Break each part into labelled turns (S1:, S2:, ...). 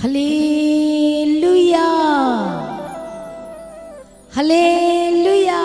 S1: Hallelujah, hallelujah.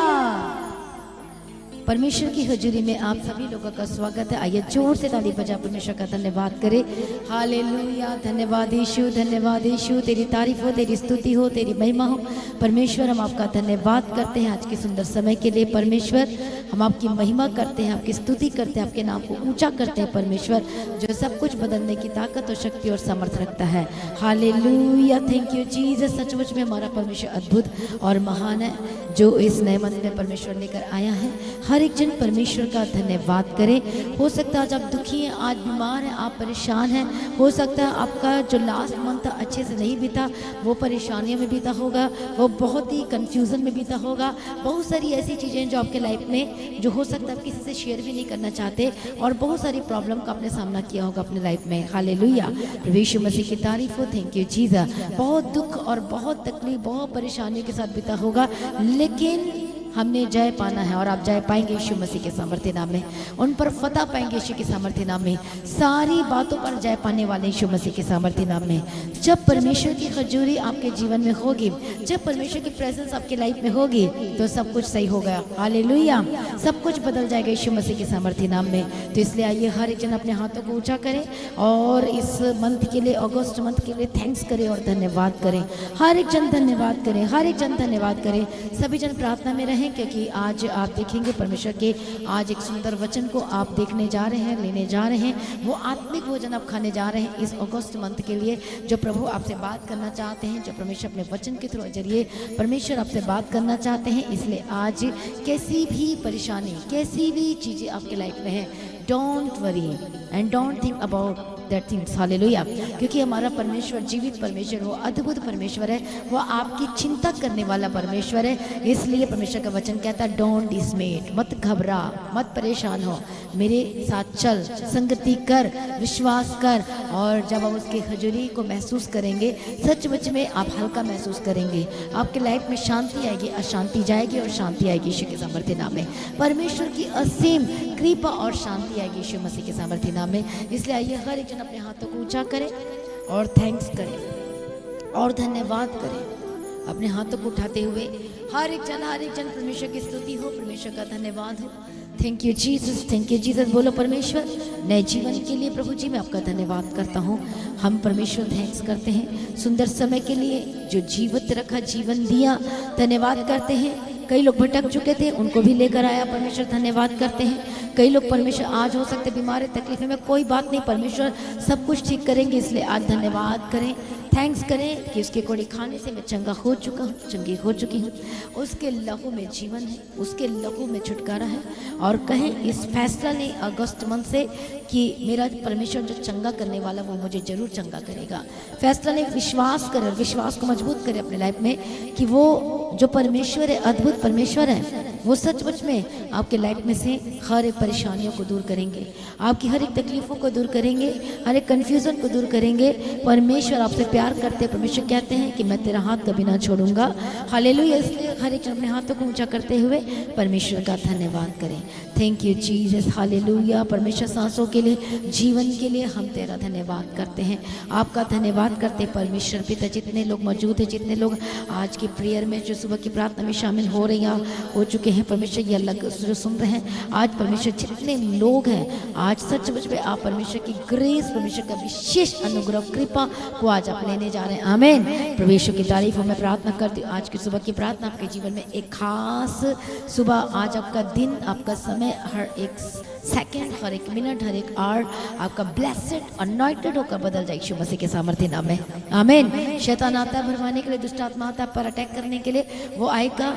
S1: परमेश्वर की हजूरी में आप सभी लोगों का स्वागत है। आइए जोर से ताली बजा परमेश्वर का धन्यवाद करें। हालेलुया, धन्यवाद यीशु, धन्यवाद यीशु। तेरी तारीफ हो, तेरी स्तुति हो, तेरी महिमा हो। परमेश्वर हम आपका धन्यवाद करते हैं आज के सुंदर समय के लिए। परमेश्वर हम आपकी महिमा करते हैं, आपकी स्तुति करते हैं, आपके नाम को ऊंचा करते हैं। परमेश्वर जो सब कुछ बदलने की ताकत और शक्ति और सामर्थ रखता है। Hallelujah, thank you Jesus. सचमुच में हमारा परमेश्वर अद्भुत और महान है, जो इस नए मंथ में परमेश्वर लेकर आया है। हर एक जन परमेश्वर का धन्यवाद करे। हो सकता है आज आप दुखी हैं, आज बीमार हैं, आप परेशान हैं। हो सकता है आपका जो लास्ट मंथ था अच्छे से नहीं बीता, वो परेशानियों में बीता होगा, वो बहुत ही कंफ्यूजन में बीता होगा। बहुत सारी ऐसी चीज़ें जो आपके लाइफ में जो हो सकता है आप किसी से शेयर भी नहीं करना चाहते, और बहुत सारी प्रॉब्लम का आपने सामना किया होगा अपने लाइफ में। हालेलुया, यीशु मसीह की तारीफ हो। Thank you Jesus. बहुत दुख और बहुत तकलीफ, बहुत परेशानियों के साथ बीता होगा, लेकिन हमने जय पाना है, और आप जय पाएंगे यीशु मसीह के सामर्थ्य नाम में। उन पर फतह पाएंगे यीशु के सामर्थ्य नाम में। सारी बातों पर जय पाने वाले यीशु मसीह के सामर्थ्य नाम में। जब परमेश्वर की हजूरी आपके जीवन में होगी, जब परमेश्वर की प्रेजेंस आपके लाइफ में होगी, तो सब कुछ सही होगा। हालेलुया, सब कुछ बदल जाएगा यीशु मसीह के सामर्थ्य नाम में। तो इसलिए आइए हर एक जन अपने हाथों को ऊंचा करें और इस मंथ के लिए, अगस्त मंथ के लिए थैंक्स करें और धन्यवाद करें। हर एक जन धन्यवाद करें, हर एक जन धन्यवाद करें। सभी जन प्रार्थना में रहें, क्योंकि आज आप देखेंगे परमेश्वर के आज एक सुंदर वचन को आप देखने जा रहे हैं, लेने जा रहे हैं। वो आत्मिक भोजन आप खाने जा रहे हैं इस अगस्त मंथ के लिए, जो प्रभु आपसे बात करना चाहते हैं, जो परमेश्वर अपने वचन के थ्रू जरिए परमेश्वर आपसे बात करना चाहते हैं। इसलिए आज कैसी भी परेशानी, कैसी भी चीज़ें आपके लाइफ में है, don't worry and don't think about that things. Hallelujah, क्योंकि हमारा परमेश्वर जीवित परमेश्वर, वो अद्भुत परमेश्वर है, वो आपकी चिंता करने वाला परमेश्वर है। इसलिए परमेश्वर का वचन कहता है डोंट डिसमेट, मत घबरा, मत परेशान हो, मेरे साथ चल, संगति कर, विश्वास कर। और जब आप उसकी हजूरी को महसूस करेंगे, सचमुच में आप हल्का महसूस करेंगे। आपके लाइफ में शांति आएगी, अशांति जाएगी और शांति आएगी यीशु के सामर्थ्य नाम में। परमेश्वर की असीम कृपा और शांति आएगी यीशु मसीह के सामर्थ्य नाम में। इसलिए आइए हर एक जन अपने हाथों को ऊंचा करें और थैंक्स करें और धन्यवाद करें। अपने हाथों को उठाते हुए हर एक जन परमेश्वर की स्तुति हो, परमेश्वर का धन्यवाद हो। Thank you Jesus, thank you Jesus. बोलो परमेश्वर नए जीवन के लिए प्रभु जी मैं आपका धन्यवाद करता हूँ। हम परमेश्वर थैंक्स करते हैं सुंदर समय के लिए जो जीवित रखा, जीवन दिया, धन्यवाद करते हैं। कई लोग भटक चुके थे, उनको भी लेकर आया, परमेश्वर धन्यवाद करते हैं। कई लोग परमेश्वर आज हो सकते बीमार है, तकलीफ में, कोई बात नहीं, परमेश्वर सब कुछ ठीक करेंगे। इसलिए आज धन्यवाद करें, थैंक्स करें कि उसके कोड़ी खाने से मैं चंगा हो चुका हूँ, चंगी हो चुकी हूँ। उसके लहू में जीवन है, उसके लहू में छुटकारा है। और कहें इस फैसला ने अगस्त मंथ से कि मेरा परमेश्वर जो चंगा करने वाला वो मुझे जरूर चंगा करेगा। फैसला ने विश्वास करें और विश्वास को मजबूत करें अपने लाइफ में कि वो जो परमेश्वर है, अद्भुत परमेश्वर है, वो सचमुच में आपके लाइफ में से हर एक परेशानियों को दूर करेंगे, आपकी हर एक तकलीफों को दूर करेंगे, हर एक कन्फ्यूजन को दूर करेंगे। परमेश्वर आपसे प्यार करते हैं। परमेश्वर कहते हैं कि मैं तेरा हाथ कभी ना छोड़ूंगा। हालेलुया। इसलिए हर एक अपने हाथों को ऊंचा करते हुए परमेश्वर का धन्यवाद करें। Thank you Jesus. हालेलुया। परमेश्वर सांसों के लिए, जीवन के लिए हम तेरा धन्यवाद करते हैं, आपका धन्यवाद करते हैं परमेश्वर पिता। जितने लोग मौजूद हैं, जितने लोग आज की प्रेयर में, जो सुबह की प्रार्थना में शामिल हो रही हैं, हो चुके हैं, परमेश्वर ये अलग जो सुन रहे हैं, आज परमेश्वर जितने लोग हैं, आज सचमुच में आप परमेश्वर की ग्रेस, परमेश्वर का विशेष अनुग्रह, कृपा को आज आप लेने जा रहे हैं। आमीन। परमेश्वर की तारीफ हो। मैं प्रार्थना करती हूँ आज की सुबह की प्रार्थना आपके जीवन में एक खास सुबह, आज आपका दिन, आपका समय, हर एक सेकंड, हर एक मिनट, हर एक आवर आपका ब्लेसेड, अनॉइंटेड होकर बदल जाए यीशु मसीह के सामर्थ्य नाम में। आमीन। शैतान आता है भरमाने के लिए, दुष्ट आत्मा आता है पर अटैक करने के लिए, वो आएगा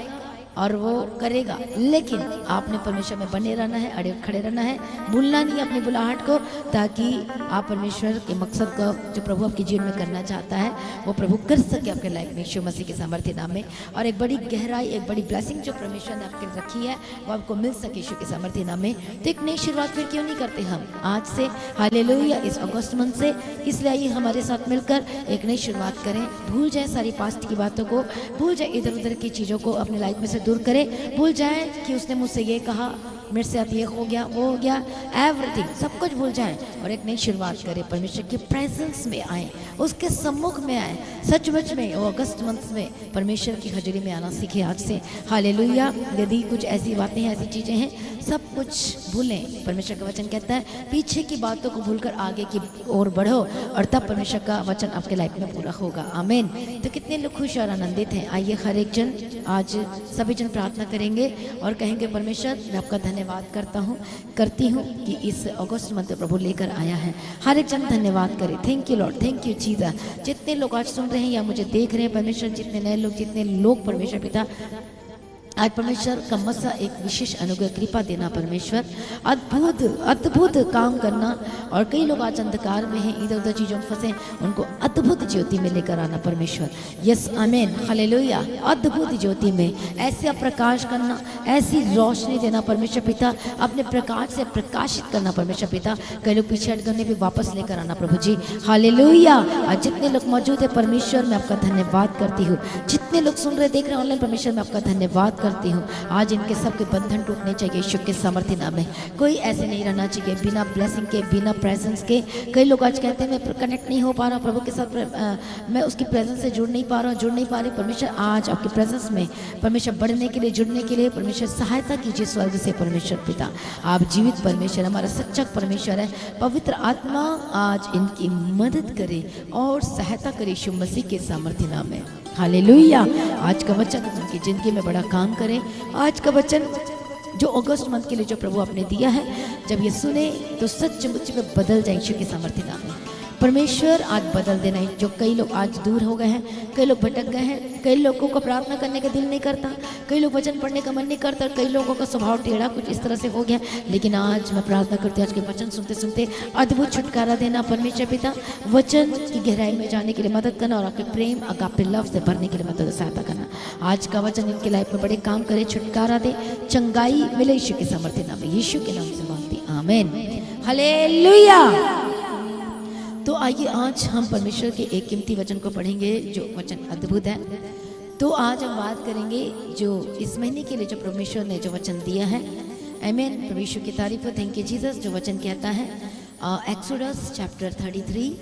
S1: और वो करेगा, लेकिन आपने परमेश्वर में बने रहना है, अड़े खड़े रहना है, भूलना नहीं अपनी बुलाहट को, ताकि आप परमेश्वर के मकसद को जो प्रभु आपके जीवन में करना चाहता है वो प्रभु कर सके आपके लाइफ में यीशु मसीह के सामर्थ्य नाम में। और एक बड़ी गहराई, एक बड़ी ब्लेसिंग जो परमेश्वर ने आपके रखी है वो आपको मिल सके यीशु के सामर्थ्य नाम में। तो एक नई शुरुआत फिर क्यों नहीं करते हम आज से, हालेलुया, इस अगस्त मंथ से। इसलिए आइए हमारे साथ मिलकर एक नई शुरुआत करें। भूल जाए सारी पास्ट की बातों को, भूल जाए इधर उधर की चीज़ों को, अपने लाइफ में से दूर करें। भूल जाए कि उसने मुझसे ये कहा, मेरे से अब ये हो गया, वो हो गया, एवरीथिंग सब कुछ भूल जाएं और एक नई शुरुआत करें। परमेश्वर के प्रेजेंस में आए, उसके सम्मुख में आए। सचमुच में वो अगस्त मंथ में परमेश्वर की हजूरी में आना सीखे आज से। हालेलुया। यदि कुछ ऐसी बातें हैं, ऐसी चीज़ें हैं, सब कुछ भूलें। परमेश्वर का वचन कहता है पीछे की बातों को भूलकर आगे की ओर बढ़ो और तब परमेश्वर का वचन आपके लाइफ में पूरा होगा। आमीन। तो कितने लोग खुश और आनंदित हैं? आइए हर एक जन आज सभी जन प्रार्थना करेंगे और कहेंगे परमेश्वर मैं आपका धन्यवाद करती हूँ कि इस अगस्त मंथ प्रभु लेकर आया है। हर एक जन धन्यवाद करे। Thank you Lord, thank you Jesus. जितने लोग आज सुन रहे हैं या मुझे देख रहे हैं परमेश्वर, जितने नए लोग, जितने लोग परमेश्वर पिता आज परमेश्वर का मसा एक विशेष अनुग्रह कृपा देना परमेश्वर, अद्भुत अद्भुत काम करना। और कई लोग आज अंधकार में हैं, इधर उधर चीज़ों में फंसे, उनको अद्भुत ज्योति में लेकर आना परमेश्वर। यस आमीन हालेलुया। अद्भुत ज्योति में ऐसे प्रकाश करना, ऐसी रोशनी देना परमेश्वर पिता, अपने प्रकाश से प्रकाशित करना परमेश्वर पिता। कई लोग पीछे हट करने भी वापस लेकर आना प्रभु जी। हालेलुया। आज जितने लोग मौजूद है परमेश्वर मैं आपका धन्यवाद करती हूँ। जितने लोग सुन रहे देख रहे ऑनलाइन परमेश्वर मैं आपका धन्यवाद करती हूँ। आज इनके सबके बंधन टूटने चाहिए यीशु के सामर्थ्य नाम में। कोई ऐसे नहीं रहना चाहिए बिना ब्लेसिंग के, बिना प्रेजेंस के। कई लोग आज कहते हैं मैं कनेक्ट नहीं हो पा रहा हूँ प्रभु के साथ, मैं उसकी प्रेजेंस से जुड़ नहीं पा रहा हूँ, जुड़ नहीं पा रही। परमेश्वर आज आपके प्रेजेंस में परमेश्वर बढ़ने के लिए, जुड़ने के लिए परमेश्वर सहायता कीजिए स्वर्ग से परमेश्वर पिता। आप जीवित परमेश्वर, हमारा सच्चा परमेश्वर है। पवित्र आत्मा आज इनकी मदद करे और सहायता करे यीशु मसीह के सामर्थ्य नाम में। हालेलुया। आज का वचन उनकी जिंदगी में बड़ा काम करे। आज का वचन जो अगस्त मंथ के लिए जो प्रभु आपने दिया है, जब ये सुने तो सचमुच में बदल जाए यीशु के सामर्थ्य नाम में। परमेश्वर आज बदल देना है। जो कई लोग आज दूर हो गए हैं, कई लोग भटक गए हैं, कई लोगों को प्रार्थना करने का दिल नहीं करता, कई लोग वचन पढ़ने का मन नहीं करता, कई लोगों का स्वभाव टेढ़ा कुछ इस तरह से हो गया। लेकिन आज मैं प्रार्थना करती हूँ आज के वचन सुनते सुनते अद्भुत छुटकारा देना परमेश्वर पिता। वचन की गहराई में जाने के लिए मदद करना और आपके प्रेम अगापे लव से भरने के लिए मदद सहायता करना। आज का वचन इनकी लाइफ में बड़े काम करे, छुटकारा दे, चंगाई मिले यीशु के सामर्थ्य नाम में। यीशु के नाम से मांगती आमीन हालेलुया। तो आइए आज हम परमेश्वर के एक कीमती वचन को पढ़ेंगे जो वचन अद्भुत है। तो आज हम बात करेंगे जो इस महीने के लिए जो परमेश्वर ने जो वचन दिया है। आमीन। परमेश्वर की तारीफ हो। Thank you Jesus. जो वचन कहता है exodus chapter 33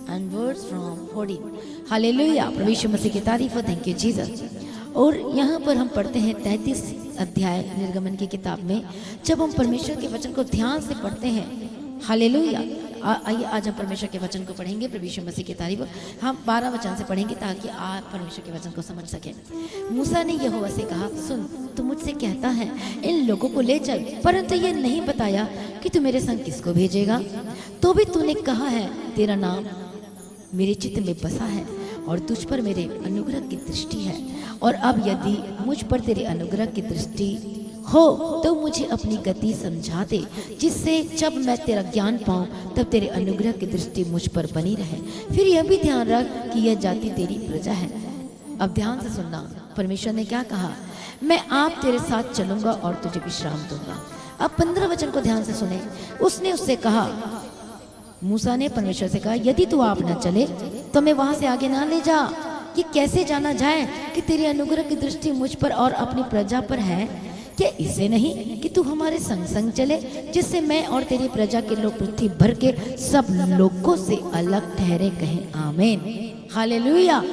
S1: and words from 14। Hallelujah. परमेश्वर मसीह की तारीफ हो। Thank you Jesus. और यहाँ पर हम पढ़ते हैं 33 अध्याय निर्गमन की किताब में। जब हम परमेश्वर के वचन को ध्यान से पढ़ते हैं, हालेलुया। आइए आज हम परमेश्वर के वचन को पढ़ेंगे। प्रभु यीशु मसीह की तारीफ। हम 12 वचन से पढ़ेंगे ताकि आप परमेश्वर के वचन को समझ सकें। मूसा ने यहोवा से कहा, सुन, तू मुझसे कहता है इन लोगों को ले चल, परंतु ये नहीं बताया कि तू मेरे संग किसको भेजेगा। तो भी तूने कहा है तेरा नाम मेरे चित्त में बसा है और तुझ पर मेरे अनुग्रह की दृष्टि है। और अब यदि मुझ पर तेरे अनुग्रह की दृष्टि हो तो मुझे अपनी गति समझा दे, जिससे जब मैं तेरा ज्ञान पाऊं तब तेरे अनुग्रह की दृष्टि मुझ पर बनी रहे। फिर यह भी ध्यान रख कि यह जाति तेरी प्रजा है। अब ध्यान से सुनना, परमेश्वर ने क्या कहा, मैं आप तेरे साथ चलूंगा और तुझे विश्राम दूंगा। अब 15 वचन को ध्यान से सुने। उसने उससे कहा, मूसा ने परमेश्वर से कहा, यदि तू आप न चले तो मैं वहां से आगे ना ले जा। ये कैसे जाना जाए कि तेरी अनुग्रह की दृष्टि मुझ पर और अपनी प्रजा पर है? क्या इससे नहीं कि तू हमारे संग संग चले, जिससे मैं और तेरी प्रजा के लोग पृथ्वी भर के सब लोगों से अलग ठहरे, कहें आमीन हालेलुया।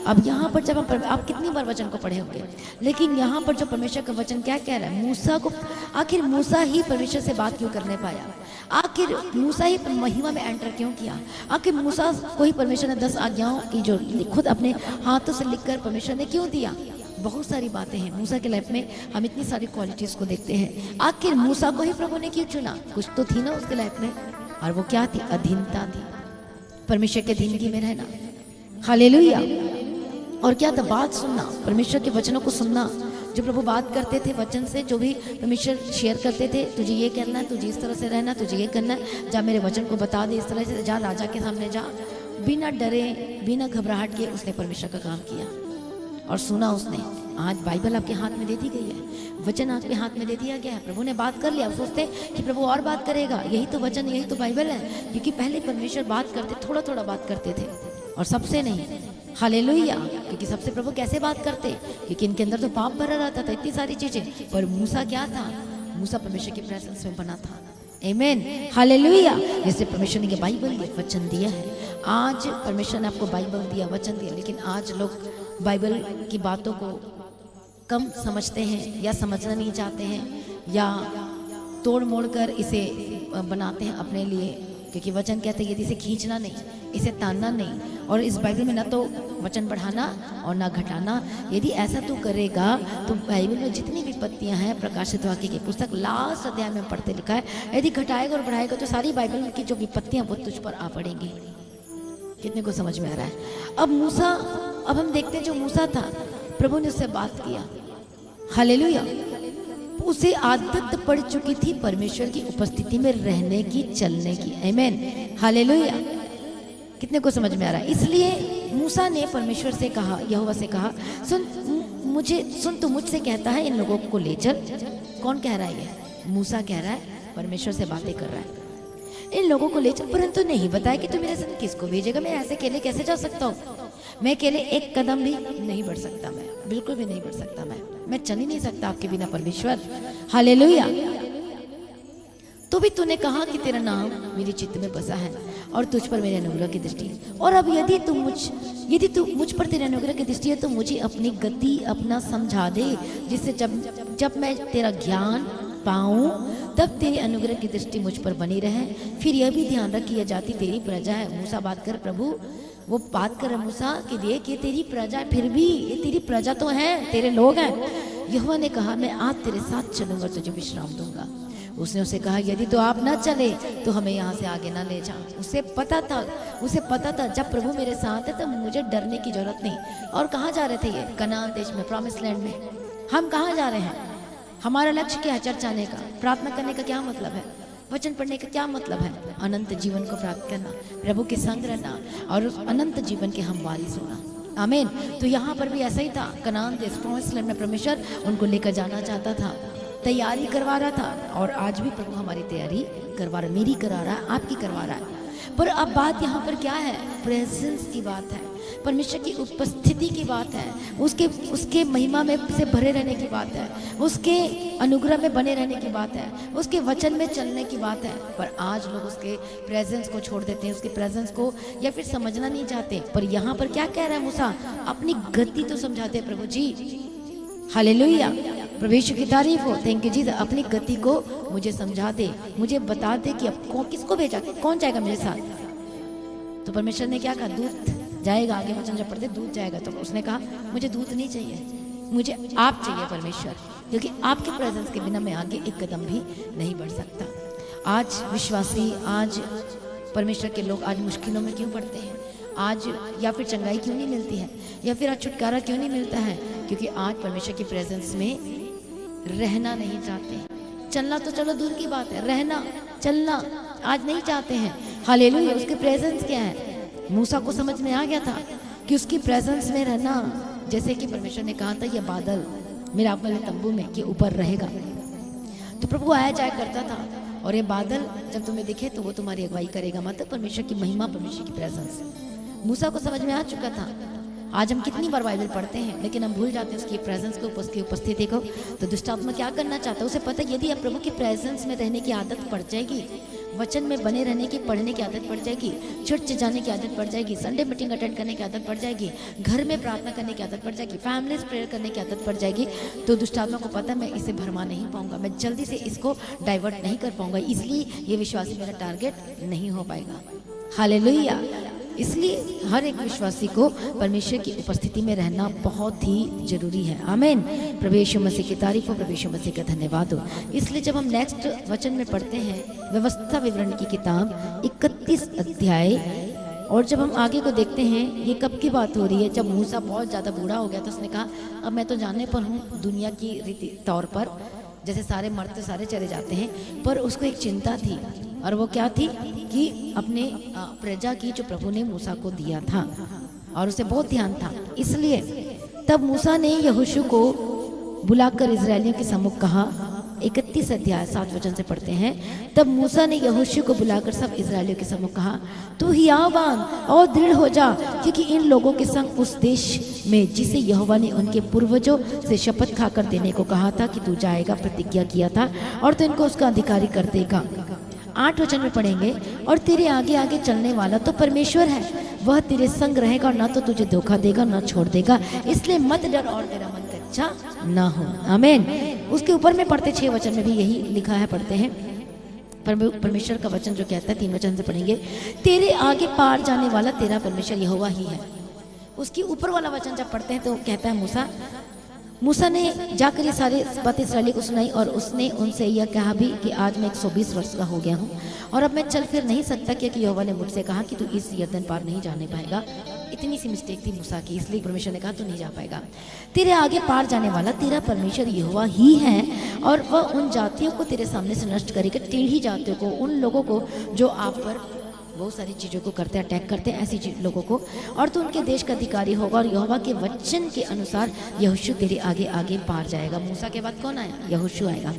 S1: अब यहाँ पर जब हम आप कितनी बार वचन को पढ़े होंगे, लेकिन यहाँ पर जो परमेश्वर का वचन क्या कह रहा है, मूसा को, आखिर मूसा ही परमेश्वर से बात क्यों करने पाया? आखिर मूसा ही महिमा में एंटर क्यों किया? आखिर मूसा को ही परमेश्वर ने 10 आज्ञाओं की जो खुद अपने हाथों से लिखकर परमेश्वर ने क्यों दिया? बहुत सारी बातें हैं मूसा के लाइफ में, हम इतनी सारी क्वालिटीज को देखते हैं। आखिर मूसा को ही प्रभु ने क्यों चुना? कुछ तो थी ना उसके लाइफ में, और वो क्या थी? अधीनता थी, परमेश्वर के अधीनगी में रहना। हालेलुया। और क्या था? बात सुनना, परमेश्वर के वचनों को सुनना। जो प्रभु बात करते थे वचन से, जो भी परमेश्वर शेयर करते थे, तुझे ये करना है, तुझे इस तरह से रहना, तुझे ये करना है, जा मेरे वचन को बता दे, इस तरह से जा, राजा के सामने जा, बिना डरे बिना घबराहट के उसने परमेश्वर का काम किया और सुना उसने। आज बाइबल आपके हाथ में दे दी गई है, वचन आपके हाथ में दे दिया गया है। प्रभु ने बात कर लिया, सोचते कि प्रभु और बात करेगा, यही तो वचन, यही तो बाइबल है। क्योंकि पहले परमेश्वर बात करते, थोड़ा थोड़ा बात करते थे और सबसे नहीं। हालेलुया। क्योंकि सबसे प्रभु कैसे बात करते? क्योंकि इनके अंदर तो पाप भरा रहता था, इतनी सारी चीजें। पर मूसा क्या था? मूसा परमेश्वर की प्रेजेंस में बना था। आमीन, हालेलुया। जैसे परमेश्वर ने बाइबल ये वचन दिया है, आज परमेश्वर ने आपको बाइबल दिया, वचन दिया, लेकिन आज लोग बाइबल की बातों को कम समझते हैं या समझना नहीं चाहते हैं या तोड़ मोड़ कर इसे बनाते हैं अपने लिए, क्योंकि वचन कहते हैं यदि इसे खींचना नहीं, इसे तानना नहीं, और इस बाइबल में ना तो वचन बढ़ाना और ना घटाना। यदि ऐसा तू करेगा तो बाइबल में जितनी विपत्तियां हैं, प्रकाशित वाक्य की पुस्तक लास्ट अध्याय में पढ़ते लिखा है, यदि घटाएगा और बढ़ाएगा तो सारी बाइबल की जो विपत्तियां वो तुझ पर आ पड़ेंगी। कितने को समझ में आ रहा है? अब हम देखते हैं जो मूसा था, प्रभु ने उससे बात किया, हालेलुया। उसे आदत पड़ चुकी थी परमेश्वर की उपस्थिति में रहने की, चलने की। आमीन, हालेलुया। कितने को समझ में आ रहा है? इसलिए मूसा ने परमेश्वर से कहा, यहोवा से कहा, सुन तू मुझसे कहता है इन लोगों को ले चल। कौन कह रहा है ये? मूसा कह रहा है, परमेश्वर से बातें कर रहा है, इन लोगों को ले चल, परंतु नहीं बताया कि तू मेरे साथ किसको भेजेगा। मैं ऐसे अकेले कैसे जा सकता हूँ? मैं अकेले एक कदम भी नहीं बढ़ सकता, मैं बिल्कुल भी नहीं बढ़ सकता, मैं चल ही नहीं सकता आपके बिना परमेश्वर, हालेलुया। तो भी तूने कहा कि तेरा नाम मेरे चित्त में बसा है और तुझ पर मेरे अनुग्रह की दृष्टि है। और अब यदि तू मुझ पर तेरे अनुग्रह की दृष्टि है तो मुझे अपनी गति अपना समझा दे, जिससे जब मैं तेरा ज्ञान पाऊं तब तेरे अनुग्रह की दृष्टि मुझ पर बनी रहे। फिर यह भी ध्यान रख कि यह जाति तेरी प्रजा है। मूसा बात कर, प्रभु वो बात कर मूसा कि देख ये तेरी प्रजा है, फिर भी ये तेरी प्रजा तो है, तेरे लोग हैं। यहोवा ने कहा मैं आज तेरे साथ चलूंगा, तुझे विश्राम दूंगा। उसने उसे कहा यदि तो आप ना चले तो हमें यहाँ से आगे ना ले जा। उसे पता था जब प्रभु मेरे साथ है तो मुझे डरने की जरूरत नहीं। और कहाँ जा रहे थे ये? कनान देश में, प्रॉमिस लैंड में। हम कहाँ जा रहे हैं? हमारा लक्ष्य क्या है? चर्च आने का, प्रार्थना करने का क्या मतलब है? वचन पढ़ने का क्या मतलब है? अनंत जीवन को प्राप्त करना, प्रभु के संग रहना और उस अनंत जीवन के हम वारिस होना। आमीन। तो यहाँ पर भी ऐसा ही था। कनान देश, प्रॉमिस लैंड में परमेश्वर उनको लेकर जाना चाहता था, तैयारी करवा रहा था। और आज भी प्रभु हमारी तैयारी करवा रहा है, मेरी करा रहा है, आपकी करवा रहा है। पर अब बात यहाँ पर क्या है? प्रेजेंस की बात है, परमेश्वर की उपस्थिति की बात है, उसके महिमा में से भरे रहने की बात है, उसके अनुग्रह में बने रहने की बात है, उसके वचन में चलने की बात है। पर आज लोग उसके प्रेजेंस को छोड़ देते हैं, उसके प्रेजेंस को या फिर समझना नहीं चाहते। पर यहाँ पर क्या कह रहा है मूसा? अपनी गति तो समझाते हैं प्रभु जी, हालेलुया, परमेश्वर की तारीफ हो। थैंक यू जी। अपनी गति को मुझे समझा दे, मुझे बता दे कि अब किसको भेजा, कौन जाएगा मेरे साथ। तो परमेश्वर ने क्या कहा? दूत जाएगा। आगे वचन जब पढ़ते दूत जाएगा, तो उसने कहा मुझे दूत नहीं चाहिए, मुझे आप चाहिए परमेश्वर, क्योंकि आपके प्रेजेंस के बिना मैं आगे एक कदम भी नहीं बढ़ सकता। आज विश्वासी, आज परमेश्वर के लोग आज मुश्किलों में क्यों पड़ते हैं? आज या फिर चंगाई क्यों नहीं मिलती है, या फिर आज छुटकारा क्यों नहीं मिलता है? क्योंकि आज परमेश्वर की प्रेजेंस में रहना नहीं चाहते। चलना तो चलो दूर की बात है, रहना चलना आज नहीं चाहते हैं। हालेलुया। उसके प्रेजेंस क्या है? मूसा को समझ में आ गया था कि उसकी प्रेजेंस में रहना, जैसे कि परमेश्वर ने कहा था ये बादल मेरे आप वाले तंबू में के ऊपर रहेगा, तो प्रभु आया जाया करता था। और ये बादल जब तुम्हें दिखे तो वो तुम्हारी अगुवाई करेगा, मतलब परमेश्वर की महिमा, परमेश्वर की प्रेजेंस। मूसा को समझ में आ चुका था। आज हम कितनी बार बाइबल पढ़ते हैं लेकिन हम भूल जाते हैं उसकी प्रेजेंस को, उसकी उपस्थिति को। तो दुष्ट आत्मा क्या करना चाहता है? उसे पता है यदि अब प्रभु की प्रेजेंस में रहने की आदत पड़ जाएगी, वचन में बने रहने की, पढ़ने की आदत पड़ जाएगी, चर्च जाने की आदत पड़ जाएगी, संडे मीटिंग अटेंड करने की आदत पड़ जाएगी, घर में प्रार्थना करने की आदत पड़ जाएगी, फैमिलीज प्रेयर करने की आदत पड़ जाएगी, तो दुष्ट आत्मा को पता है मैं इसे भरमा नहीं पाऊंगा, मैं जल्दी से इसको डाइवर्ट नहीं कर पाऊंगा, इसलिए ये विश्वासी मेरा टारगेट नहीं हो पाएगा। हालेलुया। इसलिए हर एक विश्वासी को परमेश्वर की उपस्थिति में रहना बहुत ही जरूरी है। आमीन। प्रभु यीशु मसीह की तारीफ हो, प्रभु यीशु मसीह का धन्यवाद हो। इसलिए जब हम नेक्स्ट वचन में पढ़ते हैं व्यवस्था विवरण की किताब 31 अध्याय, और जब हम आगे को देखते हैं ये कब की बात हो रही है? जब मूसा बहुत ज़्यादा बूढ़ा हो गया तो उसने कहा अब मैं तो जाने पर हूँ दुनिया की रीति तौर पर, जैसे सारे मर्द सारे चले जाते हैं, पर उसको एक चिंता थी, और वो क्या थी कि अपने प्रजा की जो प्रभु ने मूसा को दिया था, और उसे बहुत ध्यान था। इसलिए तब मूसा ने यहोशू को बुलाकर इजरायलियों के सम्मुख कहा, 31 अध्याय 7 वचन से पढ़ते हैं। तब मूसा ने यहोशू को बुलाकर सब इस्राएलियों के सम्मुख कहा, तू हियावान और दृढ़ हो जा, क्योंकि इन लोगों के संग उस देश में जिसे यहोवा ने उनके पूर्वजों से शपथ खाकर देने को कहा था कि तू जाएगा, प्रतिज्ञा किया था, और तू इनको उसका अधिकारी कर देगा। 8 वचन में पढ़ेंगे, और तेरे आगे आगे चलने वाला तो परमेश्वर है, वह तेरे संग रहेगा, ना तो तुझे धोखा देगा ना छोड़ देगा, इसलिए मत डर और तेरा मन कच्चा ना हो। आमीन। उसके ऊपर में पढ़ते 6 वचन में भी यही लिखा है, पढ़ते हैं। परमेश्वर का वचन जो कहता है, 3 वचन से पढ़ेंगे, तेरे आगे पार जाने वाला तेरा परमेश्वर यहोवा ही है। उसके ऊपर वाला वचन जब पढ़ते हैं तो कहता है, मूसा ने जाकर ये सारी बातें इस्राएली को सुनाई, और उसने उनसे यह कहा भी कि आज मैं 120 वर्ष का हो गया हूँ और अब मैं चल फिर नहीं सकता, क्योंकि यहोवा ने मुझसे कहा कि तू इस यरदन पार नहीं जाने पाएगा। इतनी सी मिस्टेक थी मूसा की, इसलिए परमेश्वर ने कहा तू नहीं जा पाएगा। तेरे आगे पार जाने वाला तेरा परमेश्वर यहोवा ही है, और वह उन जातियों को तेरे सामने से नष्ट करेगा, टेढ़ी जातियों को, उन लोगों को जो आप पर बहुत सारी चीज़ों को करते हैं, अटैक करते हैं, ऐसी लोगों को, और तू उनके देश का अधिकारी होगा, और यहोवा के वचन के अनुसार यहोशू तेरे आगे आगे पार जाएगा। मूसा के बाद कौन आया? यहोशू आएगा।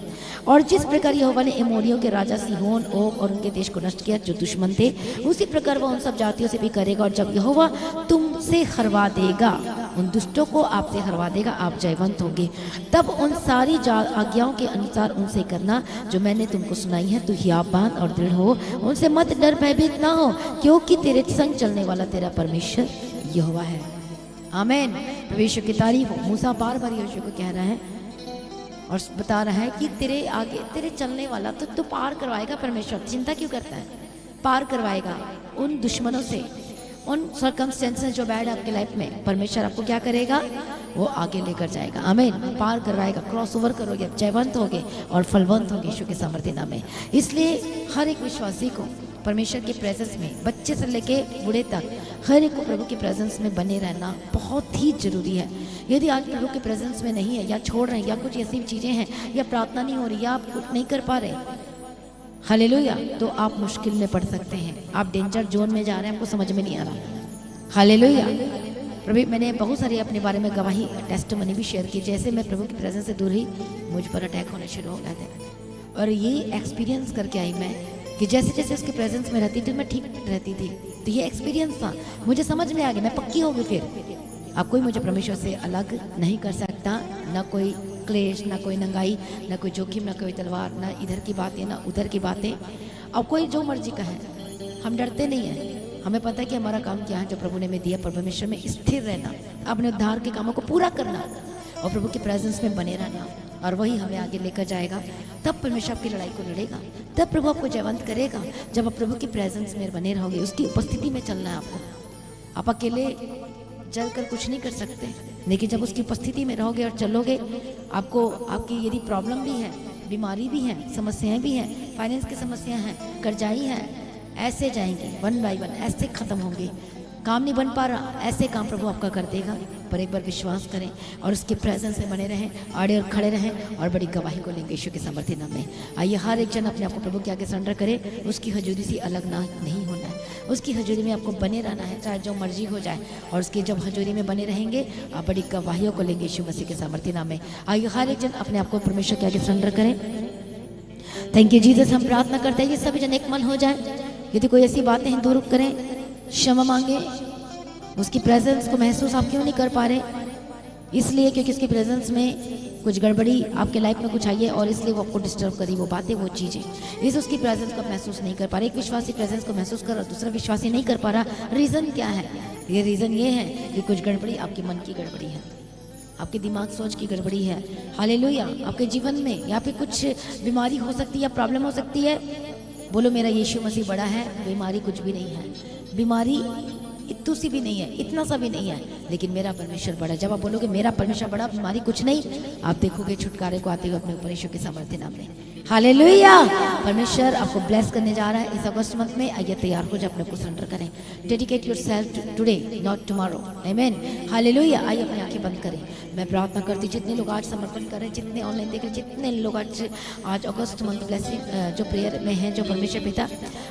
S1: और जिस प्रकार यहोवा ने एमोरियों के राजा सीहोन, ओग और उनके देश को नष्ट किया जो दुश्मन थे, उसी प्रकार वह उन सब जातियों से भी करेगा। और जब यहोवा तुमसे हरवा देगा, उन दुष्टों को आपसे हरवा देगा, आप जयवंत होंगे। तब उन सारी आज्ञाओं के अनुसार उनसे करना जो मैंने तुमको सुनाई है। तू हियावान और दृढ़ हो, उनसे मत डर, भयभीत ना हो, क्योंकि तेरे संग चलने वाला तेरा परमेश्वर यहोवा है। आमीन। परमेश्वर की तारीफ हो। मूसा बार बार यहोशू को कह रहा है और बता रहा है कि तेरे आगे तेरे चलने वाला तो पार करवाएगा परमेश्वर। चिंता क्यों करता है? पार करवाएगा उन दुश्मनों से, उन सर्कमस्टेंसेस जो बैड आपके लाइफ में, परमेश्वर आपको क्या करेगा? वो आगे लेकर जाएगा। आमीन। पार करवाएगा, क्रॉस ओवर करोगे, जयवंत होगे और फलवंत होगे यीशु के सामर्थ्य नाम में। इसलिए हर एक विश्वासी को परमेश्वर के प्रेजेंस में, बच्चे से लेके बूढ़े तक, हर एक को प्रभु के प्रेजेंस में बने रहना बहुत ही जरूरी है। यदि आज प्रभु के प्रेजेंस में नहीं है, या छोड़ रहे हैं, या कुछ ऐसी चीज़ें हैं, या प्रार्थना नहीं हो रही, या आप कुछ नहीं कर पा रहे, हालेलुया, तो आप मुश्किल में पड़ सकते हैं। आप डेंजर जोन में जा रहे हैं, हमको समझ में नहीं आ रहा। हालेलुया। प्रभु, मैंने बहुत सारी अपने बारे में गवाही, टेस्टिमनी भी शेयर की। जैसे मैं प्रभु के प्रेजेंस से दूर ही, मुझ पर अटैक होने शुरू हो गए थे, और ये एक्सपीरियंस करके आई मैं कि जैसे जैसे उसके प्रेजेंस में रहती थी मैं ठीक रहती थी। तो ये एक्सपीरियंस था, मुझे समझ में आ गया, मैं पक्की हो गई। फिर अब कोई मुझे परमेश्वर से अलग नहीं कर सकता, ना कोई क्लेश, ना कोई नंगाई, ना कोई जोखिम, ना कोई तलवार, ना इधर की बातें ना उधर की बातें। अब कोई जो मर्जी का है, हम डरते नहीं हैं। हमें पता है कि हमारा काम क्या है, जो प्रभु ने हमें दिया, परमेश्वर में स्थिर रहना, अपने उद्धार के कामों को पूरा करना और प्रभु के प्रेजेंस में बने रहना, और वही हमें आगे लेकर जाएगा। तब परमेश्वर आपकी लड़ाई को लड़ेगा, तब प्रभु आपको जयवंत करेगा। जब आप प्रभु के प्रेजेंस में बने रहोगे, उसकी उपस्थिति में चलना है आपको। आप अकेले जल कर कुछ नहीं कर सकते, लेकिन जब उसकी उपस्थिति में रहोगे और चलोगे, आपको आपकी यदि प्रॉब्लम भी है, बीमारी भी है, समस्याएं भी हैं, फाइनेंस की समस्या है, कर्जाई है, ऐसे जाएंगे, 1 बाय 1 ऐसे खत्म होंगे। काम नहीं बन पा रहा, ऐसे काम प्रभु आपका कर देगा। पर एक बार विश्वास करें और उसके प्रेजेंस में बने रहें, आड़े और खड़े रहें, और बड़ी गवाही को लेंगे यीशु के सामर्थ्य नाम में। आइए हर एक जन अपने आप को प्रभु के आगे सरेंडर करे। उसकी हजूरी से अलग ना नहीं होना है, उसकी हजूरी में आपको बने रहना है, चाहे जो मर्जी हो जाए। और उसकी जब हजूरी में बने रहेंगे, आप बड़ी गवाहियों को लेंगे यीशु मसीह के सामर्थ्य नाम में। आइए हर एक जन अपने आप को परमेश्वर के आगे सरेंडर करें। Thank you Jesus. हम प्रार्थना करते हैं कि सभी जन एक मन हो जाए। यदि कोई ऐसी बातें हैं, दूर करें, क्षमा मांगे। उसकी प्रेजेंस को महसूस आप क्यों नहीं कर पा रहे? इसलिए क्योंकि उसकी प्रेजेंस में कुछ गड़बड़ी आपके लाइफ में कुछ आई है, और इसलिए वो आपको डिस्टर्ब करी, वो बातें, वो चीज़ें। इस उसकी प्रेजेंस को महसूस नहीं कर पा रहे। एक विश्वासी प्रेजेंस को महसूस कर रहा, दूसरा विश्वासी नहीं कर पा रहा। रीज़न क्या है? ये रीज़न ये है कि कुछ गड़बड़ी आपके मन की गड़बड़ी है, आपके दिमाग सोच की गड़बड़ी है। हालेलुया। आपके जीवन में या फिर कुछ बीमारी हो सकती है या प्रॉब्लम हो सकती है। बोलो मेरा यीशु मसीह बड़ा है, बीमारी कुछ भी नहीं है, बीमारी इतू सी भी नहीं है, इतना सा भी नहीं है, लेकिन मेरा परमेश्वर बड़ा। जब आप बोलोगे मेरा परमेश्वर बड़ा, बीमारी कुछ नहीं, आप देखोगे छुटकारे को आते हुए अपने ऊपर यीशु के सामर्थ्य नाम में। हालेलुया। परमेश्वर आपको ब्लेस करने जा रहा है इस अगस्त मंथ में। आइए तैयार हो जाए, अपने को सरेंडर करें। Dedicate yourself today, not tomorrow. आमीन। हालेलुया। आइए अपनी आंखें बंद करें। मैं प्रार्थना करती, जितने लोग आज समर्पण कर रहे हैं, जितने ऑनलाइन देख रहे हैं, जितने लोग आज अगस्त मंथ ब्लेसिंग जो प्रेयर में हैं, जो परमेश्वर पिता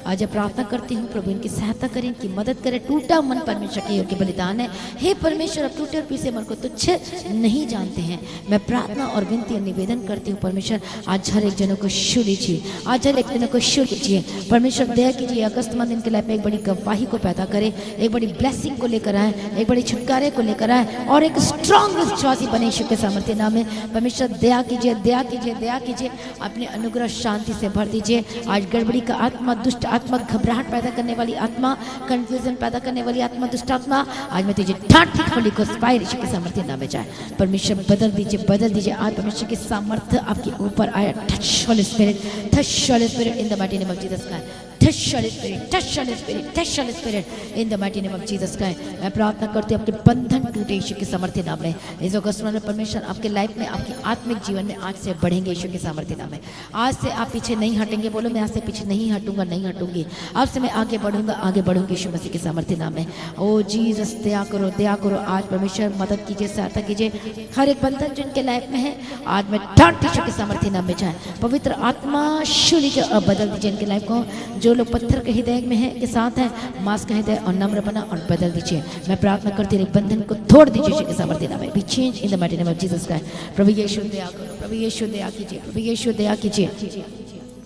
S1: आज प्रार्थना करती हूँ, प्रभु इनकी सहायता करें, इनकी मदद करें। टूटा मन परमेश्वर के योग्य बलिदान है। हे परमेश्वर, अब टूटे और पीसे मन को तुच्छ नहीं जानते हैं। मैं प्रार्थना और विनती और निवेदन करती हूँ परमेश्वर, आज हर एक जनों को छू लीजिए, आज हर एक जनों को छू लीजिए। परमेश्वर दया कीजिए, अगस्त मंथ इनके लाइफ में एक बड़ी गवाही को पैदा करे, एक बड़ी ब्लेसिंग को लेकर आए, एक बड़ी छुटकारे को लेकर आए और एक स्ट्रॉन्ग विश्वासी बने यीशु के सामर्थ्य नाम में। परमेश्वर दया कीजिए, दया कीजिए, दया कीजिए। अपने अनुग्रह शांति से भर दीजिए। आज गड़बड़ी का आत्मा, दुष्ट आत्मा, घबराहट पैदा करने वाली आत्मा, कंफ्यूजन पैदा करने वाली आत्मा, दुष्ट आत्मा, आज मैं तुझे ठाठ होली को फायर यीशु के सामर्थ्य नाम में जाए। परमेश्वर बदल दीजिए, बदल दीजिए। आज परमेश्वर की सामर्थ्य आपके ऊपर आया। Touch Holy spirit, touch Holy Spirit in the mighty name of Jesus Christ. Touch Holy Spirit, touch Holy Spirit, touch Holy Spirit in the mighty name of Jesus Christ. मैं प्रार्थना करती हूँ आपके बंधन टूटे यीशु के सामर्थ्य नाम में। इस अगस्त में परमेश्वर आपके लाइफ में, आपके आत्मिक जीवन में आज से बढ़ेंगे यीशु के सामर्थ्य नाम में। आज से आप पीछे नहीं हटेंगे। बोलो, मैं आज से पीछे नहीं हटूंगा, नहीं हटूंगी। आज से मैं आगे बढ़ूंगा, आगे बढ़ूंगी यीशु मसीह के सामर्थ्य नाम में। ओ जीसस, दया करो, दया करो। आज परमेश्वर मदद कीजिए, सहायता कीजिए। हर एक बंधन जो इनके लाइफ में है, आज मैं ठाठ यीशु के सामर्थ्य नाम में जाए। पवित्र आत्मा छू लीजिए और बदल दीजिए इनके लाइफ को। जो लोग पत्थर के हृदय में है, के साथ है, मांस का हृदय और नम्र बना और बदल दीजिए। मैं प्रार्थना करती हूँ, बंधन को तोड़ दीजिए यीशु के सामर्थ्य नाम में। Be change in the mighty name of Jesus Christ. प्रभु यीशु दया करो, प्रभु यीशु दया कीजिए, प्रभु यीशु दया कीजिए।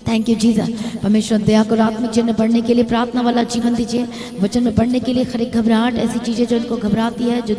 S1: Thank you Jesus. परमेश्वर दया करो, आत्मिक जीवन में बढ़ने के लिए प्रार्थना वाला जीवन दीजिए। वचन में बढ़ने के लिए हर एक घबराहट, ऐसी चीज़ें जो इनको घबराती है, जो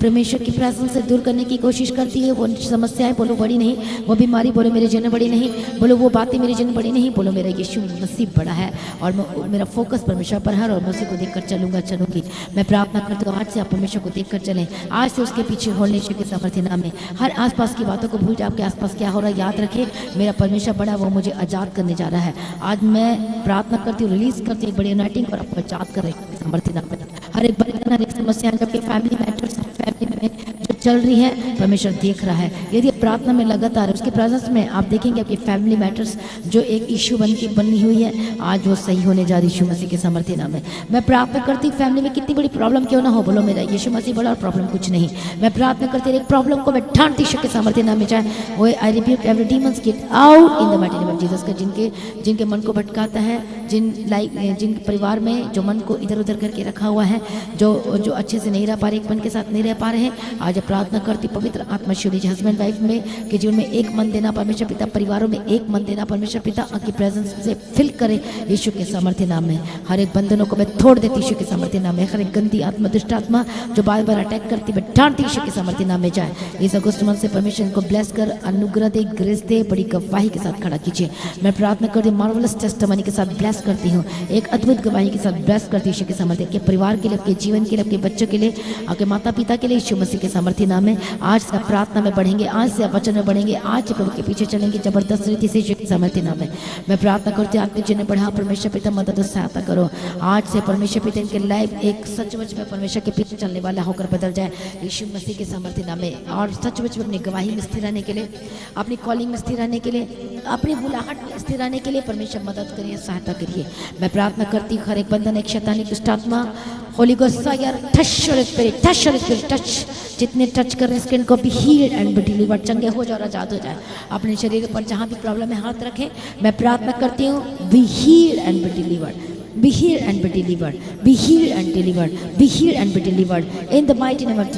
S1: परमेश्वर की प्रेजेंस से दूर करने की कोशिश करती है, वो समस्याएं बोलो बड़ी नहीं, वो बीमारी बोलो मेरे जीवन में बड़ी नहीं, बोलो वो बातें मेरे जीवन में बड़ी नहीं, बोलो मेरा यीशु मसीह बड़ा है और मेरा फोकस परमेश्वर पर है और मैं उसी को देखकर चलूंगा, चलूंगी। मैं प्रार्थना करती हूँ आज से आप परमेश्वर को देखकर चलें। आज से उसके पीछे होने यीशु के सामर्थ्य नाम में। हर आसपास की बातों को भूल जाए। आपके आसपास क्या हो रहा है याद रखें, मेरा परमेश्वर बड़ा, वो मुझे आजाद करने जा रहा है। आज मैं प्रार्थना करती हूँ, रिलीज करती हूँ एक बड़ी अनॉइंटिंग और आपको आजाद कर रही हूँ सामर्थ्य नाम में। हर एक बंधन, हर एक समस्या, जबकि फैमिली मैटर्स, फैमिली में जो चल रही है, परमेश्वर देख रहा है। यदि प्रार्थना में लगातार उसके प्रेजेंस में आप देखेंगे आपकी फैमिली मैटर्स जो एक इशू बनी हुई है, आज वो सही होने जा रही यीशु मसीह के सामर्थ्य नाम में। मैं प्रार्थना करती हूँ, फैमिली में कितनी बड़ी प्रॉब्लम क्यों ना हो, बोलो मेरा यीशु मसीह बड़ा और प्रॉब्लम कुछ नहीं। मैं प्रार्थना करती हूँ, एक प्रॉब्लम को मैं ठानती यीशु के सामर्थ्य नाम में जाए। वो आई rebuke every demons, get out in the mighty name of Jesus का। जिनके मन को भटकाता है, जिन परिवार में जो मन को इधर उधर करके रखा हुआ है, जो अच्छे से नहीं रह पा रहे, एक मन के साथ नहीं रह पा रहे हैं, आज प्रार्थना करती पवित्र आत्मा छू लीजिए। हस्बैंड वाइफ में के जीवन में एक मन देना परमेश्वर पिता, परिवारों में एक मन देना परमेश्वर पिता आपकी प्रेजेंस से फिल करे यीशु के सामर्थ्य नाम में। हर एक बंधनों को मैं तोड़ देती यीशु के सामर्थ्य नाम में। हर एक गंदी आत्मा, दुष्ट आत्मा जो बार बार अटैक करती, मैं डांटती यीशु के सामर्थ्य नाम में जाए। इस अगस्त मंथ से परमेश्वर को ब्लेस कर, अनुग्रह दे, ग्रेस दे, बड़ी गवाही के साथ खड़ा कीजिए। मैं प्रार्थना करती हूँ, मार्वलस टेस्टिमनी के साथ ब्लेस करती हूँ, एक अद्भुत गवाही के साथ ब्लेस करती यीशु के सामर्थ्य के परिवार के लिए, आपके जीवन के लिए, आपके बच्चों के लिए, आपके माता पिता के लिए यीशु मसीह के सामर्थ्य नाम में। आज से प्रार्थना में बढ़ेंगे, आज से वचन में बढ़ेंगे, आज से प्रभु के पीछे चलेंगे जबरदस्त रीति से यीशु के सामर्थ्य नाम में। मैं प्रार्थना करती हूँ, आपके जिन्हें बढ़ा परमेश्वर पिता मदद और सहायता करो। आज से परमेश्वर पिता इनके लाइफ एक सचमुच में परमेश्वर के पीछे चलने वाला होकर बदल जाए यीशु मसीह के सामर्थ्य नाम में। और सचमुच में अपनी गवाही में स्थिर रहने के लिए, अपनी कॉलिंग में स्थिर रहने के लिए, अपनी बुलाहट में स्थिर रहने के लिए परमेश्वर मदद करिए, सहायता करिए। मैं प्रार्थना करती हूँ, हर एक बंधन, एक शैतानी दुष्ट आत्मा, Holy Ghost fire, touch Holy Spirit, touch Holy Spirit, touch. जितने टच कर रहे हैं स्किन को be healed and be delivered, चंगे हो जाओ और आजाद हो जाए। अपने शरीर पर जहाँ भी प्रॉब्लम है हाथ रखें। मैं प्रार्थना करती हूँ, B healed and be delivered, be healed and be delivered, be healed and delivered, be healed and be delivered in the mighty name of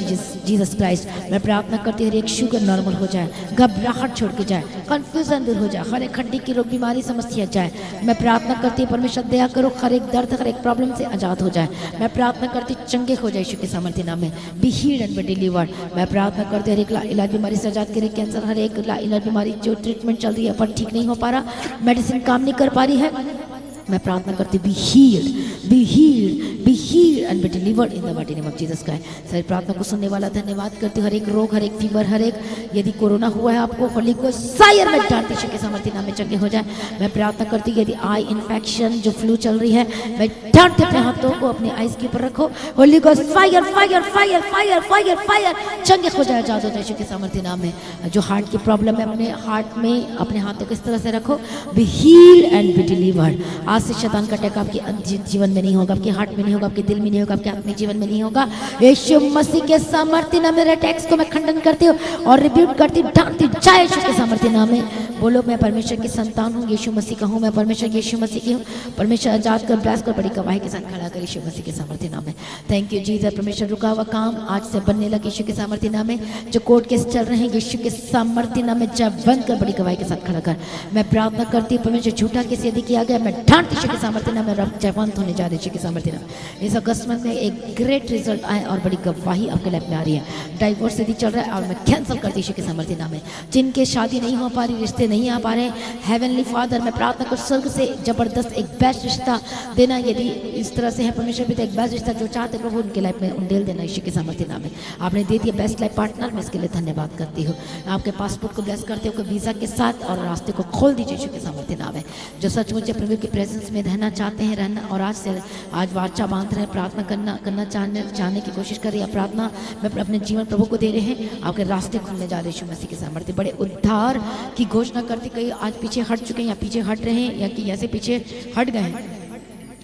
S1: Jesus Christ। मैं प्रार्थना करती हूँ, हर एक शुगर नॉर्मल हो जाए, घबराहट छोड़ के जाए, कंफ्यूजन दूर हो जाए, हर एक हड्डी की रोग बीमारी समस्या जाए। मैं प्रार्थना करती हूँ, परमेश्वर दया करो, हर एक दर्द, हर एक प्रॉब्लम से आजाद हो जाए। मैं प्रार्थना करती हूँ, चंगे हो जाए यीशु के सामर्थ्य नाम में, be healed and be delivered। मैं प्रार्थना करती हूँ, हर एक इलाज बीमारी से आजाद करे, कैंसर, हर एक इलाज बीमारी जो ट्रीटमेंट चल रही है पर ठीक नहीं हो पा रहा, मेडिसिन काम नहीं कर पा रही है, मैं प्रार्थना करती be healed, be healed, B healed and be delivered delivered in the mighty name of Jesus Christ. Sir प्रार्थना को सुनने वाला धन्यवाद करती हूँ। हर एक रोग, हर एक फीवर, हर एक यदि कोरोना हुआ है आपको, होली को सायर में डालती यीशु के सामर्थ्य नाम में चंगे हो जाए। मैं प्रार्थना करती हूँ यदि आई इन्फेक्शन जो फ्लू चल रही है, मैं डांटते अपने हाथों को अपने आइज के ऊपर रखो, होली को fire fire fire fire fire fire चंगे हो जाए जादू यीशु के सामर्थ्य नाम में। जो हार्ट की प्रॉब्लम है अपने हार्ट में अपने हाथों को इस तरह से रखो, B healed and be delivered. आज से शैतान का अटैक आपके जीवन में नहीं होगा, आपके हार्ट में नहीं होगा, आपके दिल में नहीं होगा, आपके आत्मिक जीवन में नहीं होगा। यीशु मसीह के सामर्थ्य नाम में मेरे अटैक्स को मैं खंडन करती हूँ और रिब्यूट करती हूँ, डांटती जाए यीशु के सामर्थ्य नाम में। बोलो मैं परमेश्वर की संतान हूँ, यीशु मसीह का हूँ, मैं परमेश्वर यीशु मसीह की हूँ। परमेश्वर आजाद कर, ब्लेस कर, बड़ी गवाही के साथ खड़ा कर यीशु मसीह के सामर्थ्य नाम में। Thank you Jesus. परमेश्वर रुका हुआ काम आज से बनने लगे यीशु के सामर्थ्य नाम में। जो कोर्ट केस चल रहे हैं यीशु के सामर्थ्य नाम में जब बंद कर, बड़ी गवाही के साथ खड़ा कर। मैं प्रार्थना करती हूँ परमेश्वर झूठा केस यदि किया गया, मैं डांटती यीशु के सामर्थ्य नाम में जयवंत होने जा रही यीशु के सामर्थ्य नाम। इस अगस्त में एक ग्रेट रिजल्ट आए और बड़ी गवाही आपके लाइफ में आ रही है। डाइवोर्स यदि चल रहा है और मैं कैंसिल करती यीशु के सामर्थ्य नाम में। जिनके शादी नहीं हो पा रही, रिश्ते नहीं आ पा रहे, हेवनली फादर मैं प्रार्थना कर स्वर्ग से जबरदस्त एक बेस्ट रिश्ता देना। यदि इस तरह से है परमेश्वर पिता, एक बेस्ट रिश्ता जो चाहते प्रभु उनके लाइफ में उंडेल देना यीशु के सामर्थ्य नाम में। आपने दे दिया बेस्ट लाइफ पार्टनर, मैं इसके लिए धन्यवाद करती हूँ। आपके पासपोर्ट को ब्लेस करते हो, वीजा के साथ और रास्ते को खोल दीजिए यीशु के सामर्थ्य नाम है। जो सचमुच प्रभु के प्रेजेंस में रहना चाहते हैं, रहना और आज वाचा बांध रहे हैं, प्रार्थना करना चाहने की कोशिश कर रही है, प्रार्थना मैं अपने जीवन प्रभु को दे रहे हैं, आपके रास्ते खुलने जा रहे यीशु मसीह के सामर्थ्य। बड़े उद्धार की घोषणा करती, कई आज पीछे हट चुके हैं या पीछे हट रहे हैं या कि ऐसे पीछे हट गए हैं।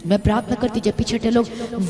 S1: मैं प्रार्थना करती जब पीछे हटे लोग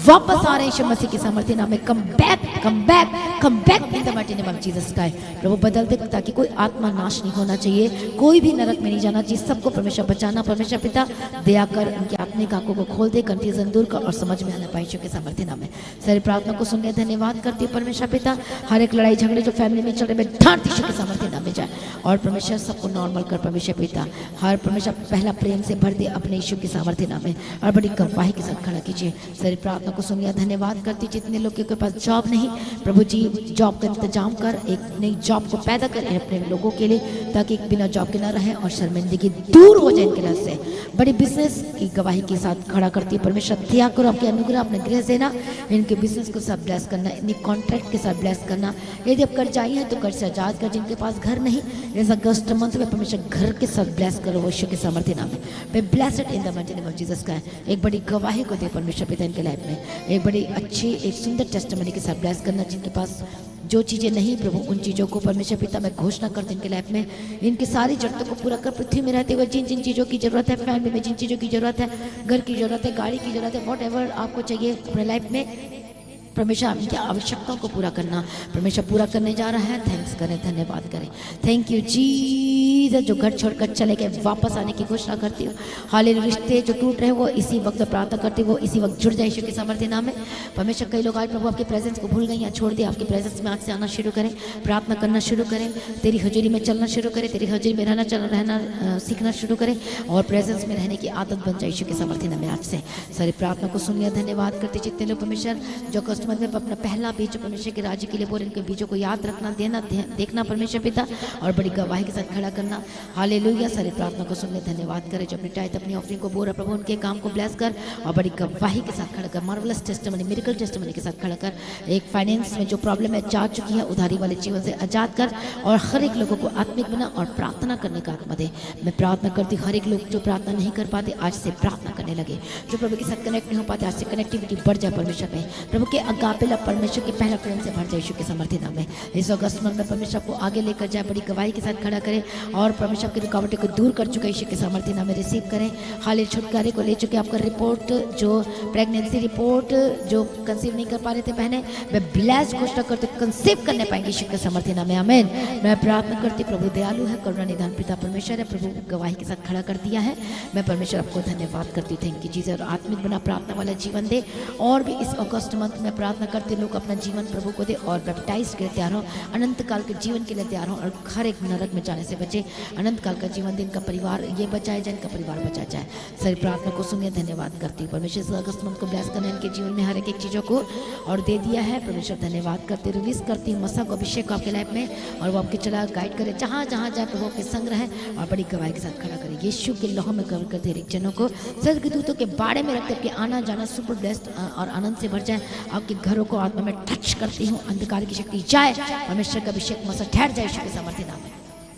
S1: वापस आ रहे हैं यीशु मसीह के सामर्थ्य नाम में। Come back come back come back in the mighty name of Jesus Christ. प्रभु बदल दे ताकि कोई आत्मा नाश नहीं होना चाहिए, कोई भी नरक में नहीं जाना चाहिए, सबको परमेश्वर बचाना। परमेश्वर पिता दया कर उनकी आत्मिक आंखों को खोल दे, कंफ्यूजन दूर कर और समझ में आना पाए यीशु के सामर्थ्य नाम में। सारी प्रार्थना को सुनने धन्यवाद करती हूँ परमेश्वर पिता। हर एक लड़ाई झगड़े जो फैमिली में चल रहे मैं ढांटती यीशु के सामर्थ्य नाम में जाए और परमेश्वर सबको नॉर्मल कर परमेश्वर पिता। हर परमेश्वर पहला प्रेम से भर दे अपने यीशु के सामर्थ्य नाम में और बड़ी गवाही के साथ खड़ा कीजिए। सारी प्रार्थना को सुनिए धन्यवाद करती। जितने लोग के पास जॉब नहीं, प्रभु जी जॉब का इंतजाम कर, एक नई जॉब को पैदा करें अपने लोगों के लिए ताकि एक बिना जॉब के ना रहे और शर्मिंदगी दूर हो जाए इनके लिए से। बड़ी बिजनेस की गवाही के साथ खड़ा करती है परमेश्वर। दया करो आपके अनुग्रह, अपने गृह देना, इनके बिजनेस को सब ब्लेस करना, इनके कॉन्ट्रैक्ट के साथ ब्लेस करना। यदि अब कर्जाई है तो कर्ज से आजाद कर। जिनके पास घर नहीं, इस अगस्त मंथ में परमेश्वर घर के साथ ब्लेस करो वो यीशु के सामर्थ्य नाम में। Bless it in the mighty name of Jesus Christ. एक बड़ी गवाही को दे परमेश्वर पिता इनके लाइफ में, एक बड़ी अच्छी एक सुंदर टेस्टिमनी के साथ ब्लेस करना। जिनके पास जो चीज़ें नहीं प्रभु उन चीज़ों को परमेश्वर पिता मैं घोषणा करती इनके लाइफ में। इनकी सारी जरूरतों को पूरा कर। पृथ्वी में रहते हुए जिन जिन चीज़ों की जरूरत है, फैमिली में जिन चीज़ों की जरूरत है, घर की जरूरत है, गाड़ी की जरूरत है, वॉट एवर आपको चाहिए अपने लाइफ में, परमेश्वर आपकी आवश्यकताओं को पूरा करना परमेश्वर पूरा करने जा रहा है। थैंक्स करें, धन्यवाद करें। Thank you Jesus. जो घर छोड़कर चले गए वापस आने की घोषणा करती हूँ। हालेलुया। रिश्ते जो टूट रहे वो इसी वक्त प्रार्थना करती वो इसी वक्त जुड़ जाए यीशु के सामर्थ्य नाम में। परमेश्वर कई लोग आज प्रभु आपके प्रेजेंस को भूल गए या छोड़ दिया, आपके प्रेजेंस में आज से आना शुरू करें, प्रार्थना करना शुरू करें, तेरी हजूरी में चलना शुरू करें, तेरी हजूरी में रहना सीखना शुरू करें और प्रेजेंस में रहने की आदत बन जाए यीशु के सामर्थ्य नाम में आज से। सारी प्रार्थना को सुनिए धन्यवाद करते। जितने लोग परमेश्वर जो कस्टमर में अपना पहला बीज परमेश्वर के राज्य के लिए बोल, इनके बीजों को याद रखना, देना देखना परमेश्वर पिता और बड़ी गवाही के साथ खड़ा करना। हालेलुया। सारी प्रार्थना को सुनने धन्यवाद करें। जो अपनी टाइट अपनी ऑफरिंग को बोल प्रभु उनके काम को ब्लेस कर और बड़ी गवाही के साथ खड़ा कर, मार्वलस टेस्टिमनी, मिरेकल टेस्टिमनी के साथ खड़ा कर। एक फाइनेंस में जो प्रॉब्लम है जा चुकी है, उधारी वाले जीवन से आजाद कर और हर एक लोगों को आत्मिक बना और प्रार्थना करने का आत्मा दे। मैं प्रार्थना करती हर एक लोग जो प्रार्थना नहीं कर पाते आज से प्रार्थना करने लगे, जो प्रभु के साथ कनेक्ट नहीं हो पाते आज से कनेक्टिविटी बढ़ जाए परमेश्वर में। प्रभु के अगापेला परमेश्वर के पहला प्रेम से भर जाए यीशु के सामर्थ्य नाम में। इस अगस्त मंथ में परमेश्वर को आगे लेकर जाए, बड़ी गवाही के साथ खड़ा करे और परमेश्वर की रुकावटें को दूर कर चुके यीशु के सामर्थ्य नाम में रिसीव करें। हाल छुटकारे को ले चुके आपका रिपोर्ट, जो प्रेगनेंसी रिपोर्ट जो कंसीव नहीं कर पा रहे थे बहने, मैं ब्लेस घोषणा करते कंसीव करने पाएंगे यीशु के सामर्थ्य नाम में। आमीन। मैं प्रार्थना करती प्रभु दयालु है, करुणा निधान पिता परमेश्वर है, प्रभु गवाही के साथ खड़ा कर दिया है। मैं परमेश्वर आपको धन्यवाद करती, थैंक यू जीसस। और आत्मिक बना प्रार्थना वाला जीवन दे और भी इस अगस्त मंथ में प्रार्थना करते लोग अपना जीवन प्रभु को दे और बैप्टाइज के लिए तैयार हो, अनंत काल के जीवन के लिए तैयार हो और हर एक नरक में जाने से बचे, अनंत काल का जीवन दे। इनका परिवार ये बचाए जाए, इनका परिवार बचा जाए। सारी प्रार्थना को सुनिए धन्यवाद करती हूँ। परमेश्वर इस अगस्त मंथ को ब्लेस करना इनके जीवन में हर एक चीज़ों को और दे दिया है। परमेश्वर धन्यवाद करते, रिलीज करती हूँ मसा को, अभिषेक को आपके लाइफ में और वो आपके चला गाइड करे जहाँ जहाँ जाए प्रभु के संग रहे और बड़ी गवाही के साथ खड़ा करे। यीशु के लहू में कवर करते हर एक जनों को स्वर्गदूतों के बारे में रखते, आपके आना जाना सुपर ब्लेस्ड और आनंद से भर जाए। आपके घरों को आत्मा में टच करती हूँ, अंधकार की शक्ति जाए, परमेश्वर का अभिषेक मसा ठहर जाए यीशु के सामर्थ्य नाम में।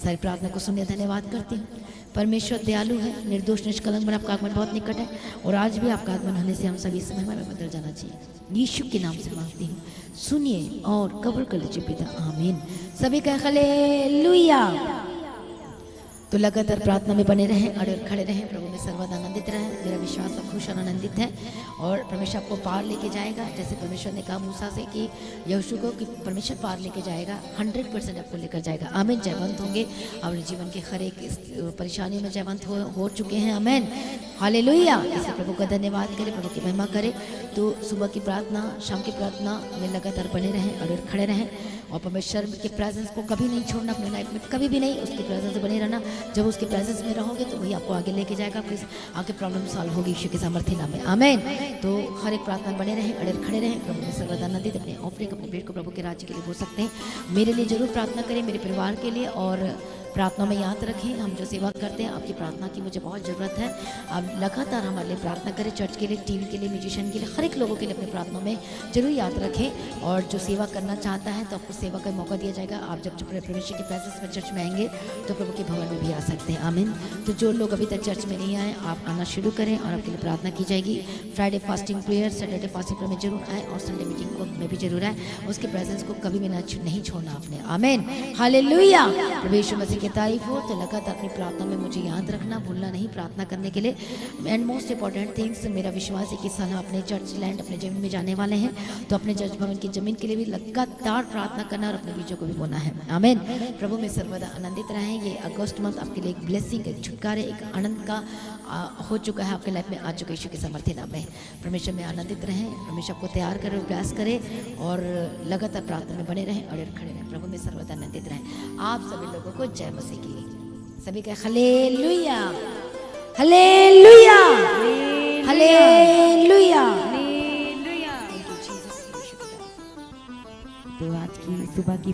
S1: सारी प्रार्थना को सुनने धन्यवाद करती हूँ। परमेश्वर दयालु है, निर्दोष निष्कलंक में आपका आगमन बहुत निकट है और आज भी आपका आगमन होने से हम सभी समय में बदल जाना चाहिए। यीशु के नाम से मांगती हूँ, सुनिए और कबूल कर लीजिए पिता, आमीन। सभी का हालेलुया। तो लगातार प्रार्थना में बने रहें, अड़े और खड़े रहें, प्रभु में सर्वदा आनंदित रहें। मेरा विश्वास आप खुश और आनंदित है और परमेश्वर आपको पार लेके जाएगा। जैसे परमेश्वर ने कहा मूसा से कि यहोशू को कि परमेश्वर पार लेके जाएगा, 100% आपको लेकर जाएगा। आमीन। जयवंत होंगे, अपने जीवन के हर एक परेशानियों में जयवंत हो चुके हैं। आमीन, हालेलुया। इसे प्रभु का धन्यवाद करें, प्रभु की महिमा करें। तो सुबह की प्रार्थना, शाम की प्रार्थना में लगातार बने रहें, अड़े और खड़े रहें और परमेश्वर के प्रेजेंस को कभी नहीं छोड़ना अपने लाइफ में, कभी भी नहीं। उसकी प्रेजेंस से बने रहना। जब उसके प्रेजेंस में रहोगे तो वही आपको आगे लेके जाएगा, आपकी आगे प्रॉब्लम सॉल्व होगी यीशु के सामर्थ्य नाम में, आमीन। तो हर एक प्रार्थना बने रहें, अड़े खड़े रहें, प्रभु में सर्वदा आनंदित। अपने ऑफरिंग, अपने भेंट को प्रभु के राज्य के लिए बोल सकते हैं। मेरे लिए जरूर प्रार्थना करें, मेरे परिवार के लिए, और प्रार्थना में याद रखें हम जो सेवा करते हैं, आपकी प्रार्थना की मुझे बहुत ज़रूरत है। आप लगातार हमारे लिए प्रार्थना करें, चर्च के लिए, टीम के लिए, म्यूजिशियन के लिए, हर एक लोगों के लिए अपनी प्रार्थना में जरूर याद रखें। और जो सेवा करना चाहता है तो आपको सेवा का मौका दिया जाएगा। आप जब परमेश्वर के प्रेजेंस में चर्च में आएंगे तो प्रभु के भवन में भी आ सकते हैं, आमीन। तो जो लोग अभी तक चर्च में नहीं आए, आप आना शुरू करें और आपके लिए प्रार्थना की जाएगी। Friday fasting prayer, Saturday fasting prayer में जरूर आए और संडे मीटिंग को में भी जरूर आए। उसके प्रेजेंस को कभी भी नहीं छोड़ना आपने, आमीन, हालेलुया। प्रभु यीशु मसीह की तारीफ हो। तो लगातार अपनी प्रार्थना में मुझे याद रखना, भूलना नहीं प्रार्थना करने के लिए। एंड मोस्ट इंपॉर्टेंट थिंग्स, मेरा विश्वास है कि साल अपने चर्च लैंड, अपने जमीन में जाने वाले हैं, तो अपने चर्च भवन की जमीन के लिए भी लगातार प्रार्थना करना और अपने बीजों को भी बोना है, आमीन। प्रभु में सर्वदा आनंदित रहें। ये अगस्त मंथ आपके लिए एक ब्लेसिंग, एक छुटकारे, एक आनंद का हो चुका है, आपके लाइफ में आ चुका है यीशु के सामर्थ्य नाम में। परमेश्वर में आनंदित रहें, परमेश्वर आपको तैयार करें, प्रयास करें और लगातार प्रार्थना में बने रहें, अड़े खड़े रहें। प्रभु में सर्वदा आनंदित रहें। आप सभी लोगों को जय मसीह की। सभी का हालेलुया, हालेलुया, हालेलुया। तो आज की सुबह की